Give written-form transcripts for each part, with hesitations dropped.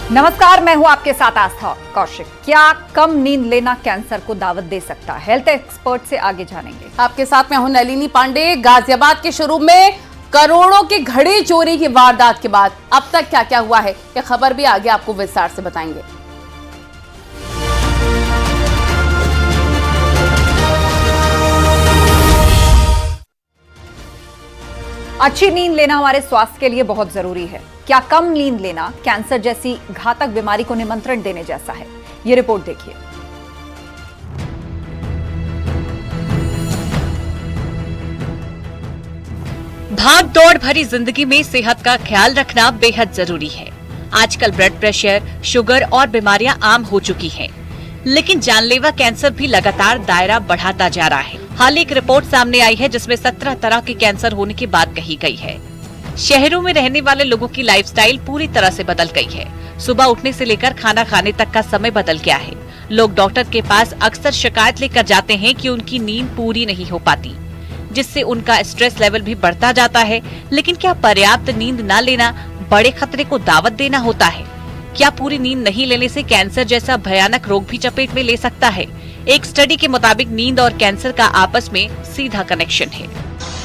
नमस्कार, मैं हूं आपके साथ आस्था कौशिक। क्या कम नींद लेना कैंसर को दावत दे सकता है? हेल्थ एक्सपर्ट से आगे जानेंगे। आपके साथ मैं हूं नलिनी पांडे। गाजियाबाद के शोरूम में करोड़ों की घड़ी चोरी की वारदात के बाद अब तक क्या क्या हुआ है, यह खबर भी आगे आपको विस्तार से बताएंगे। अच्छी नींद लेना हमारे स्वास्थ्य के लिए बहुत जरूरी है। क्या कम नींद लेना कैंसर जैसी घातक बीमारी को निमंत्रण देने जैसा है? ये रिपोर्ट देखिए। भाग दौड़ भरी जिंदगी में सेहत का ख्याल रखना बेहद जरूरी है। आजकल ब्लड प्रेशर, शुगर और बीमारियां आम हो चुकी हैं, लेकिन जानलेवा कैंसर भी लगातार दायरा बढ़ाता जा रहा है। हाल एक रिपोर्ट सामने आई है जिसमें 17 तरह के कैंसर होने की बात कही गई है। शहरों में रहने वाले लोगों की लाइफस्टाइल पूरी तरह से बदल गई है। सुबह उठने से लेकर खाना खाने तक का समय बदल गया है। लोग डॉक्टर के पास अक्सर शिकायत लेकर जाते हैं कि उनकी नींद पूरी नहीं हो पाती, जिससे उनका स्ट्रेस लेवल भी बढ़ता जाता है। लेकिन क्या पर्याप्त नींद न लेना बड़े खतरे को दावत देना होता है? क्या पूरी नींद नहीं लेने से कैंसर जैसा भयानक रोग भी चपेट में ले सकता है? एक स्टडी के मुताबिक नींद और कैंसर का आपस में सीधा कनेक्शन है।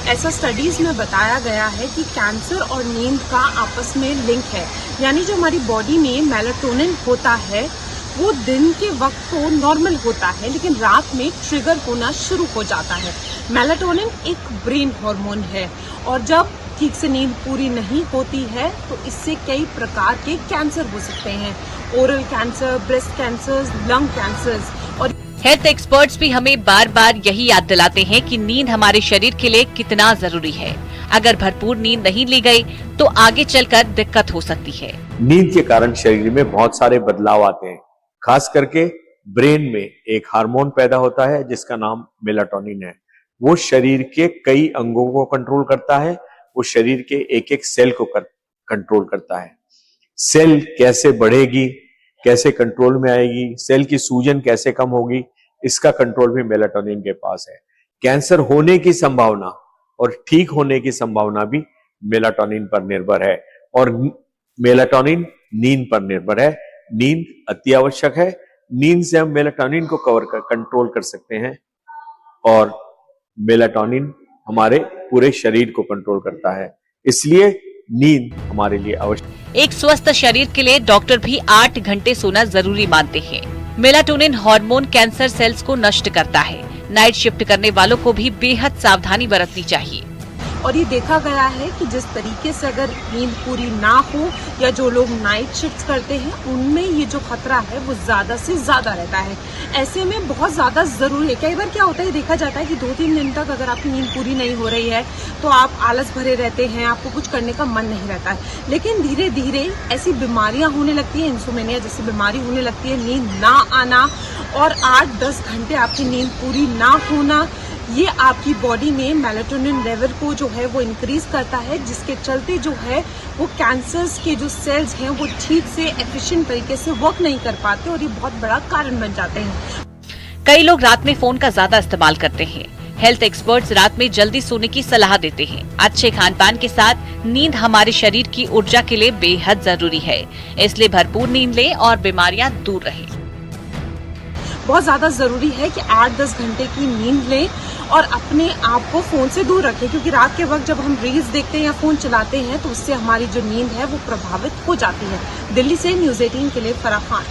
ऐसा स्टडीज में बताया गया है कि कैंसर और नींद का आपस में लिंक है। यानी जो हमारी बॉडी में मेलाटोनिन होता है वो दिन के वक्त तो नॉर्मल होता है, लेकिन रात में ट्रिगर होना शुरू हो जाता है। मेलाटोनिन एक ब्रेन हार्मोन है और जब ठीक से नींद पूरी नहीं होती है तो इससे कई प्रकार के कैंसर हो सकते हैं। Oral cancer, breast cancer, lung cancer. और हेल्थ एक्सपर्ट्स भी हमें बार बार यही याद दिलाते हैं कि नींद हमारे शरीर के लिए कितना जरूरी है। अगर भरपूर नींद नहीं ली गई तो आगे चलकर दिक्कत हो सकती है। नींद के कारण शरीर में बहुत सारे बदलाव आते हैं। खास करके ब्रेन में एक हार्मोन पैदा होता है जिसका नाम मेलाटोनिन है। वो शरीर के कई अंगों को कंट्रोल करता है। वो शरीर के एक एक सेल को कंट्रोल करता है। सेल कैसे बढ़ेगी, कैसे कंट्रोल में आएगी, सेल की सूजन कैसे कम होगी, इसका कंट्रोल भी मेलाटोनिन के पास है। कैंसर होने की संभावना और ठीक होने की संभावना भी मेलाटोनिन पर निर्भर है और मेलाटोनिन नींद पर निर्भर है। नींद अति आवश्यक है। नींद से हम मेलाटोनिन को कंट्रोल कर सकते हैं और मेलाटोनिन हमारे पूरे शरीर को कंट्रोल करता है। इसलिए नींद हमारे लिए आवश्यक। एक स्वस्थ शरीर के लिए डॉक्टर भी 8 घंटे सोना जरूरी मानते हैं। मेलाटोनिन हार्मोन कैंसर सेल्स को नष्ट करता है। नाइट शिफ्ट करने वालों को भी बेहद सावधानी बरतनी चाहिए। और ये देखा गया है कि जिस तरीके से अगर नींद पूरी ना हो या जो लोग नाइट शिफ्ट्स करते हैं उनमें ये जो खतरा है वो ज्यादा से ज्यादा रहता है। ऐसे में बहुत ज्यादा जरूरी है। कई बार क्या होता है, देखा जाता है कि 2-3 दिन तक अगर आपकी नींद पूरी नहीं हो रही है तो आप आलस भरे रहते हैं, आपको कुछ करने का मन नहीं रहता है। लेकिन धीरे धीरे ऐसी बीमारियां होने लगती है, इंसोमेनिया जैसी बीमारी होने लगती है, नींद ना आना और 8-10 घंटे आपकी नींद पूरी ना होना, ये आपकी बॉडी में मेलाटोनिन लेवल को जो है वो इंक्रीज करता है, जिसके चलते जो है वो कैंसर्स के जो सेल्स हैं वो ठीक से एफिशिएंट तरीके से वर्क नहीं कर पाते और ये बहुत बड़ा कारण बन जाते हैं। कई लोग रात में फोन का ज्यादा इस्तेमाल करते हैं। हेल्थ एक्सपर्ट्स रात में जल्दी सोने की सलाह देते हैं। अच्छे खान पान के साथ नींद हमारे शरीर की ऊर्जा के लिए बेहद जरूरी है, इसलिए भरपूर नींद लें और बीमारियां दूर रहें। बहुत ज्यादा जरूरी है कि 8-10 घंटे की नींद लें और अपने आप को फोन से दूर रखें, क्योंकि रात के वक्त जब हम रील्स देखते हैं या फोन चलाते हैं तो उससे हमारी जो नींद है वो प्रभावित हो जाती है। दिल्ली से न्यूज़ 18 के लिए फराह खान।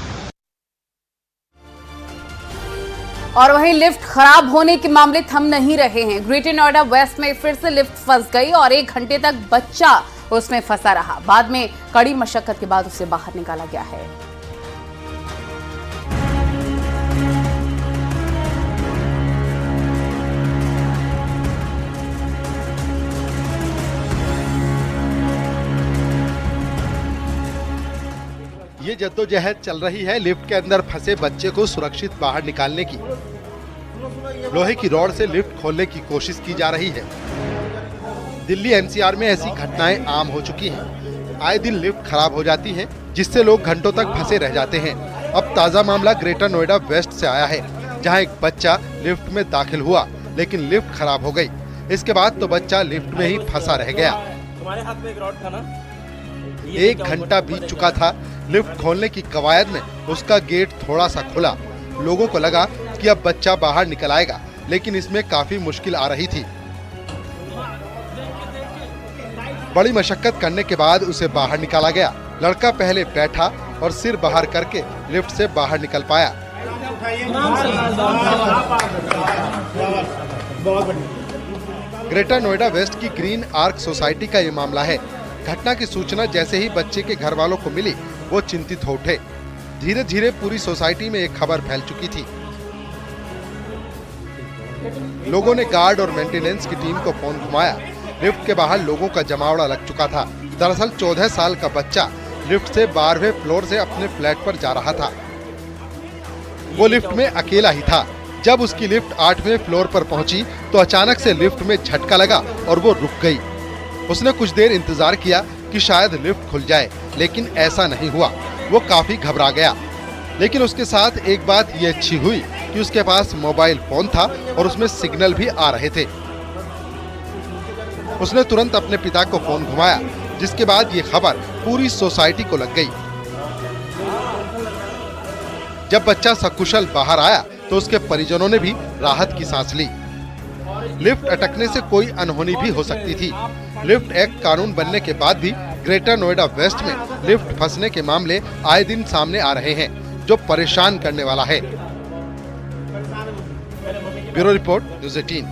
और वहीं लिफ्ट खराब होने के मामले थम नहीं रहे हैं। ग्रेटर नोएडा वेस्ट में फिर से लिफ्ट फंस गई और 1 घंटे तक बच्चा उसमें फंसा रहा। बाद में कड़ी मशक्कत के बाद उसे बाहर निकाला गया है। ये जद्दोजहद चल रही है लिफ्ट के अंदर फंसे बच्चे को सुरक्षित बाहर निकालने की। लोहे की रॉड से लिफ्ट खोलने की कोशिश की जा रही है। दिल्ली एनसीआर में ऐसी घटनाएं आम हो चुकी हैं। आए दिन लिफ्ट खराब हो जाती है, जिससे लोग घंटों तक फंसे रह जाते हैं। अब ताज़ा मामला ग्रेटर नोएडा वेस्ट से आया है, जहां एक बच्चा लिफ्ट में दाखिल हुआ, लेकिन लिफ्ट खराब हो गई। इसके बाद तो बच्चा लिफ्ट में ही फंसा रह गया। तुम्हारे हाथ में एक रॉड था ना? 1 घंटा बीत चुका था। लिफ्ट खोलने की कवायद में उसका गेट थोड़ा सा खुला। लोगों को लगा कि अब बच्चा बाहर निकल आएगा, लेकिन इसमें काफी मुश्किल आ रही थी। बड़ी मशक्कत करने के बाद उसे बाहर निकाला गया। लड़का पहले बैठा और सिर बाहर करके लिफ्ट से बाहर निकल पाया। ग्रेटर नोएडा वेस्ट की ग्रीन आर्क सोसाइटी का ये मामला है। घटना की सूचना जैसे ही बच्चे के घर वालों को मिली, वो चिंतित हो उठे। धीरे धीरे पूरी सोसाइटी में एक खबर फैल चुकी थी। लोगों ने गार्ड और मेंटेनेंस की टीम को फोन घुमाया। लिफ्ट के बाहर लोगों का जमावड़ा लग चुका था। दरअसल 14 साल का बच्चा लिफ्ट से 12वें फ्लोर से अपने फ्लैट पर जा रहा था। वो लिफ्ट में अकेला ही था। जब उसकी लिफ्ट 8वें फ्लोर पर पहुंची तो अचानक से लिफ्ट में झटका लगा और वो रुक गई। उसने कुछ देर इंतजार किया कि शायद लिफ्ट खुल जाए, लेकिन ऐसा नहीं हुआ। वो काफी घबरा गया। लेकिन उसके साथ एक बात ये अच्छी हुई कि उसके पास मोबाइल फोन था और उसमें सिग्नल भी आ रहे थे। उसने तुरंत अपने पिता को फोन घुमाया, जिसके बाद ये खबर पूरी सोसाइटी को लग गई। जब बच्चा सकुशल बाहर आया तो उसके परिजनों ने भी राहत की सांस ली। लिफ्ट अटकने से कोई अनहोनी भी हो सकती थी। लिफ्ट एक्ट कानून बनने के बाद भी ग्रेटर नोएडा वेस्ट में लिफ्ट फंसने के मामले आए दिन सामने आ रहे हैं, जो परेशान करने वाला है। Bureau report, news 18।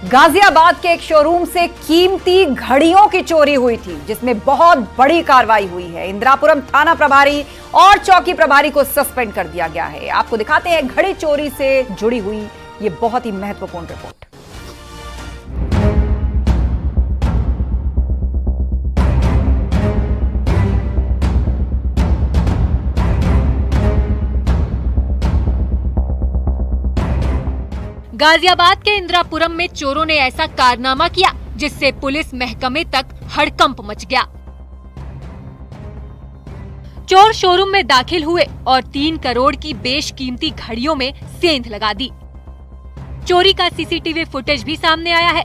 गाजियाबाद के एक शोरूम से कीमती घड़ियों की चोरी हुई थी, जिसमें बहुत बड़ी कार्रवाई हुई है। इंदिरापुरम थाना प्रभारी और चौकी प्रभारी को सस्पेंड कर दिया गया है। आपको दिखाते हैं घड़ी चोरी से जुड़ी हुई ये बहुत ही महत्वपूर्ण रिपोर्ट। गाजियाबाद के इंदिरापुरम में चोरों ने ऐसा कारनामा किया जिससे पुलिस महकमे तक हड़कंप मच गया। चोर शोरूम में दाखिल हुए और 3 करोड़ की बेशकीमती घड़ियों में सेंध लगा दी। चोरी का सीसीटीवी फुटेज भी सामने आया है।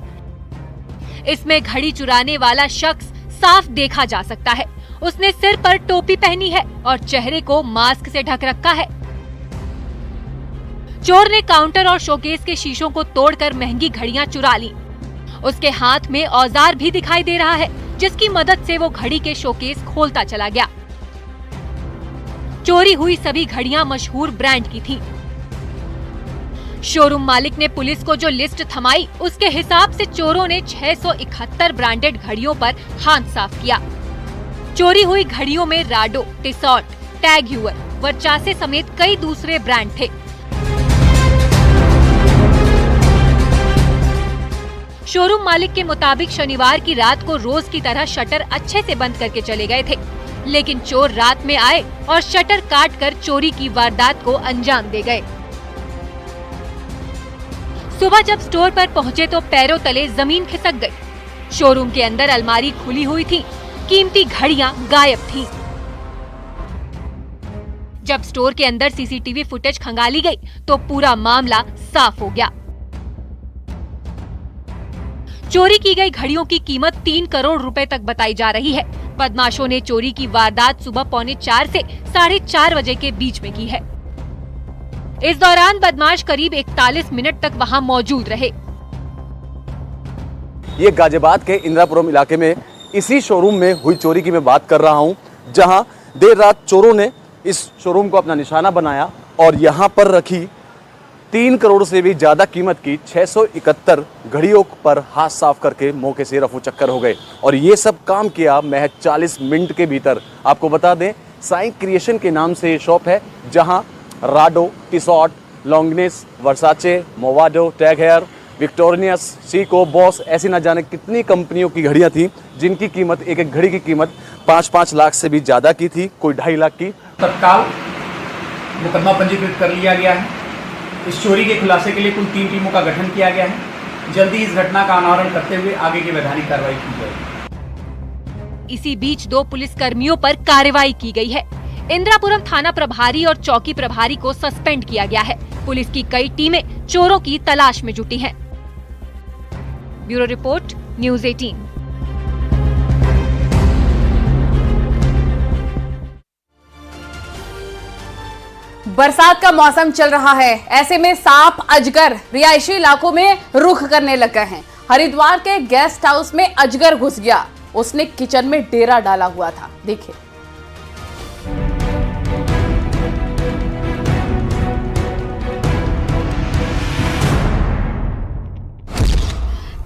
इसमें घड़ी चुराने वाला शख्स साफ देखा जा सकता है। उसने सिर पर टोपी पहनी है और चेहरे को मास्क से ढक रखा है। चोर ने काउंटर और शोकेस के शीशों को तोड़कर महंगी घड़ियां चुरा ली। उसके हाथ में औजार भी दिखाई दे रहा है, जिसकी मदद से वो घड़ी के शोकेस खोलता चला गया। चोरी हुई सभी घड़ियां मशहूर ब्रांड की थीं। शोरूम मालिक ने पुलिस को जो लिस्ट थमाई, उसके हिसाब से चोरों ने 671 ब्रांडेड घड़ियों पर हाथ साफ किया। चोरी हुई घड़ियों में राडो, टिसॉट, टैग ह्यूअर, वर्चासे समेत कई दूसरे ब्रांड थे। शोरूम मालिक के मुताबिक शनिवार की रात को रोज की तरह शटर अच्छे से बंद करके चले गए थे, लेकिन चोर रात में आए और शटर काटकर चोरी की वारदात को अंजाम दे गए। सुबह जब स्टोर पर पहुंचे तो पैरों तले जमीन खिसक गई। शोरूम के अंदर अलमारी खुली हुई थी, कीमती घड़ियां गायब थीं। जब स्टोर के अंदर सीसीटीवी फुटेज खंगाली गई तो पूरा मामला साफ हो गया। चोरी की गई घड़ियों की कीमत 3 करोड़ रुपए तक बताई जा रही है। बदमाशों ने चोरी की वारदात सुबह 3:45 से 4:30 बजे के बीच में की है। इस दौरान बदमाश करीब 41 मिनट तक वहां मौजूद रहे। ये गाजियाबाद के इंदिरापुरम इलाके में इसी शोरूम में हुई चोरी की मैं बात कर रहा हूं, जहां देर रात चोरों ने इस शोरूम को अपना निशाना बनाया और यहां पर रखी 3 करोड़ से भी ज्यादा कीमत की 671 घड़ियों पर हाथ साफ करके मौके से रफू चक्कर हो गए। और ये सब काम किया महज 40 मिनट के भीतर। आपको बता दें, साई क्रिएशन के नाम से ये शॉप है, जहां Rado, Tissot, Longines, Versace, Movado, TAG Heuer, victorious, Seiko, Boss, ऐसी ना जाने कितनी कंपनियों की घड़ियां थी, जिनकी कीमत एक एक घड़ी की कीमत 5-5 लाख से भी ज्यादा की थी, कोई 2.5 लाख की। तत्काल मुकदमा पंजीकृत कर लिया गया है। इस चोरी के खुलासे के लिए कुल 3 टीमों का गठन किया गया है। जल्दी इस घटना का अनावरण करते हुए आगे की वैधानिक कार्रवाई की जाएगी। इसी बीच 2 पुलिस कर्मियों पर कार्रवाई की गई है। इंदिरापुरम थाना प्रभारी और चौकी प्रभारी को सस्पेंड किया गया है। पुलिस की कई टीमें चोरों की तलाश में जुटी हैं। Bureau report, news 18। बरसात का मौसम चल रहा है, ऐसे में सांप अजगर रिहायशी इलाकों में रुख करने लग गए हैं। हरिद्वार के गेस्ट हाउस में अजगर घुस गया, उसने किचन में डेरा डाला हुआ था। देखिए,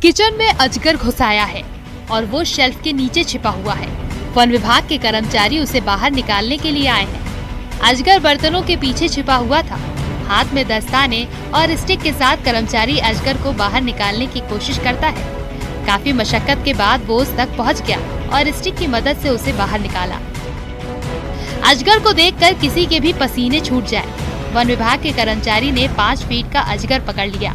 किचन में अजगर घुस आया है और वो शेल्फ के नीचे छिपा हुआ है। वन विभाग के कर्मचारी उसे बाहर निकालने के लिए आए हैं। अजगर बर्तनों के पीछे छिपा हुआ था। हाथ में दस्ताने और स्टिक के साथ कर्मचारी अजगर को बाहर निकालने की कोशिश करता है। काफी मशक्कत के बाद वो उस तक पहुंच गया और स्टिक की मदद से उसे बाहर निकाला। अजगर को देखकर किसी के भी पसीने छूट जाए। वन विभाग के कर्मचारी ने 5 फीट का अजगर पकड़ लिया।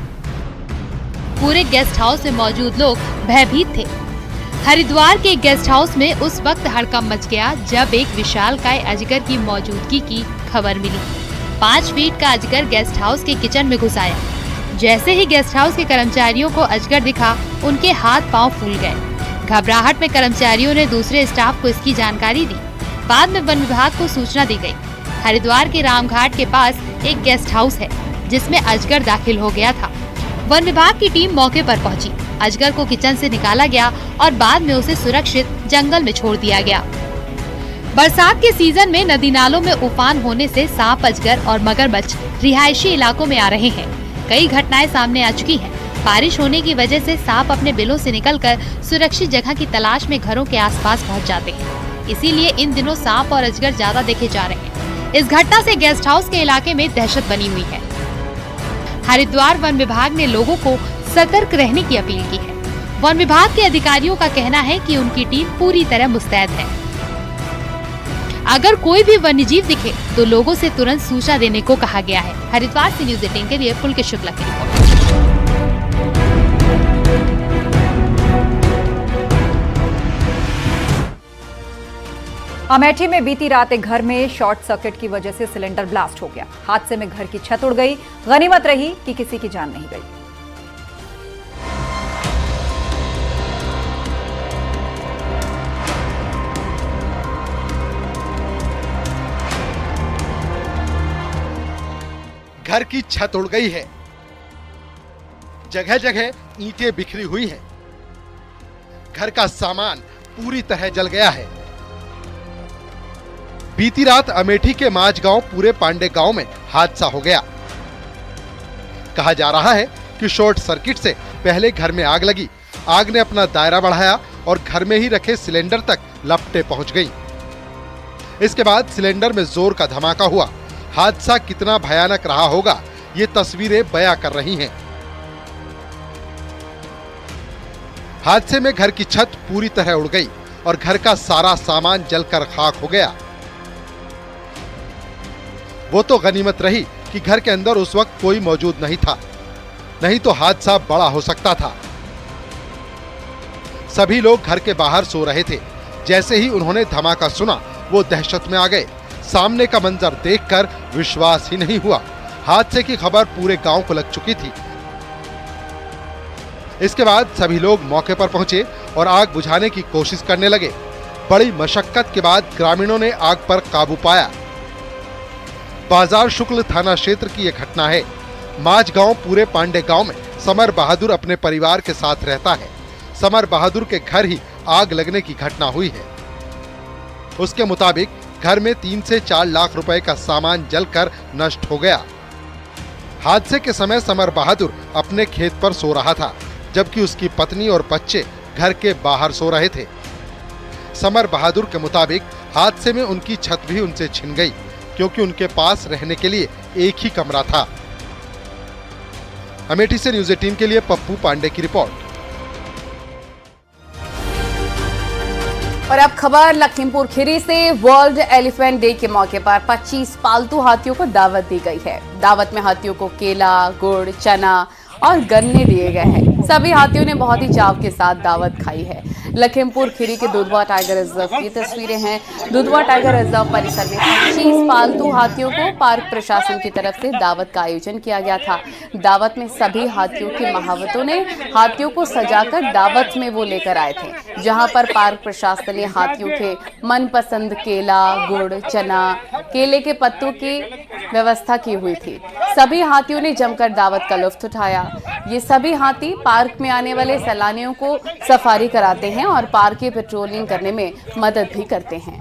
पूरे गेस्ट हाउस में मौजूद लोग भयभीत थे। हरिद्वार के गेस्ट हाउस में उस वक्त हड़कंप मच गया जब एक विशालकाय अजगर की मौजूदगी की खबर मिली। 5 फीट का अजगर गेस्ट हाउस के किचन में घुस आया। जैसे ही गेस्ट हाउस के कर्मचारियों को अजगर दिखा, उनके हाथ पांव फूल गए। घबराहट में कर्मचारियों ने दूसरे स्टाफ को इसकी जानकारी दी। बाद में वन विभाग को सूचना दी गई। हरिद्वार के रामघाट के पास एक गेस्ट हाउस है जिसमें अजगर दाखिल हो गया था। वन विभाग की टीम मौके पर पहुंची। अजगर को किचन से निकाला गया और बाद में उसे सुरक्षित जंगल में छोड़ दिया गया। बरसात के सीजन में नदी नालों में उफान होने से सांप, अजगर और मगरमच्छ रिहायशी इलाकों में आ रहे हैं। कई घटनाएं सामने आ चुकी हैं। बारिश होने की वजह से सांप अपने बिलों से निकलकर सुरक्षित जगह की तलाश में घरों के आसपास पहुंच जाते हैं। इसीलिए इन दिनों सांप और अजगर ज्यादा देखे जा रहे हैं। इस घटना से गेस्ट हाउस के इलाके में दहशत बनी हुई है। हरिद्वार वन विभाग ने लोगों को सतर्क रहने की अपील की है। वन विभाग के अधिकारियों का कहना है कि उनकी टीम पूरी तरह मुस्तैद है। अगर कोई भी वन्यजीव दिखे तो लोगों से तुरंत सूचना देने को कहा गया है। हरिद्वार से न्यूज़ 18 के लिए पुलकित शुक्ला की रिपोर्ट। अमेठी में बीती रात एक घर में शॉर्ट सर्किट की वजह से सिलेंडर ब्लास्ट हो गया। हादसे में घर की छत उड़ गई। गनीमत रही कि किसी की जान नहीं गई। घर की छत उड़ गई है, जगह जगह ईंटें बिखरी हुई हैं। घर का सामान पूरी तरह जल गया है। बीती रात अमेठी के माझ गांव पूरे पांडे गांव में हादसा हो गया। कहा जा रहा है कि शॉर्ट सर्किट से पहले घर में आग लगी। आग ने अपना दायरा बढ़ाया और घर में ही रखे सिलेंडर तक लपटें पहुंच गईं। इसके बाद सिलेंडर में जोर का धमाका हुआ। हादसा कितना भयानक रहा होगा, ये तस्वीरें बयां कर रही हैं। हादसे में घर की छत पूरी तरह उड़ गई और घर का सारा सामान जलकर खाक हो गया। वो तो गनीमत रही कि घर के अंदर उस वक्त कोई मौजूद नहीं था, नहीं तो हादसा बड़ा हो सकता था। सभी लोग घर के बाहर सो रहे थे। जैसे ही उन्होंने धमाका सुना, वो दहशत में आ गए। सामने का मंजर देखकर विश्वास ही नहीं हुआ। हादसे की खबर पूरे गांव को लग चुकी थी। इसके बाद सभी लोग मौके पर पहुंचे और आग बुझाने की कोशिश करने लगे। बड़ी मशक्कत के बाद ग्रामीणों ने आग पर काबू पाया। बाजार शुक्ल थाना क्षेत्र की यह घटना है। माझ गांव पूरे पांडे गांव में समर बहादुर अपने परिवार के साथ रहता है। समर बहादुर के घर ही आग लगने की घटना हुई है। उसके मुताबिक घर में 3 से 4 लाख रुपए का सामान जलकर नष्ट हो गया। हादसे के समय समर बहादुर अपने खेत पर सो रहा था, जबकि उसकी पत्नी और बच्चे घर के बाहर सो रहे थे। समर बहादुर के मुताबिक हादसे में उनकी छत भी उनसे छिन गई, क्योंकि उनके पास रहने के लिए एक ही कमरा था। अमेठी से न्यूज़ 18 के लिए पप्पू पांडे की रिपोर्ट। और अब खबर लखीमपुर खीरी से। वर्ल्ड एलिफेंट डे के मौके पर 25 पालतू हाथियों को दावत दी गई है। दावत में हाथियों को केला, गुड़, चना और गन्ने दिए गए हैं। सभी हाथियों ने बहुत ही चाव के साथ दावत खाई है। लखीमपुर खीरी के दुधवा टाइगर रिजर्व की तस्वीरें हैं। दुधवा टाइगर रिजर्व परिसर में 25 पालतू हाथियों को पार्क प्रशासन की तरफ से दावत का आयोजन किया गया था। दावत में सभी हाथियों की महावतों ने हाथियों को सजाकर दावत में वो लेकर आए थे, जहां पर पार्क प्रशासन ने हाथियों के मनपसंद केला, गुड़, चना, केले के पत्तों की व्यवस्था की हुई थी। सभी हाथियों ने जमकर दावत का लुत्फ उठाया। ये सभी हाथी पार्क में आने वाले सैलानियों को सफारी कराते हैं और पार्क की पेट्रोलिंग करने में मदद भी करते हैं।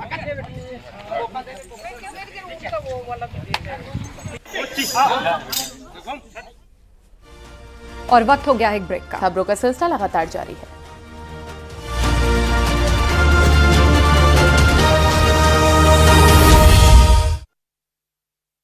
और वक्त हो गया है एक ब्रेक का। खबरों का सिलसिला लगातार जारी है।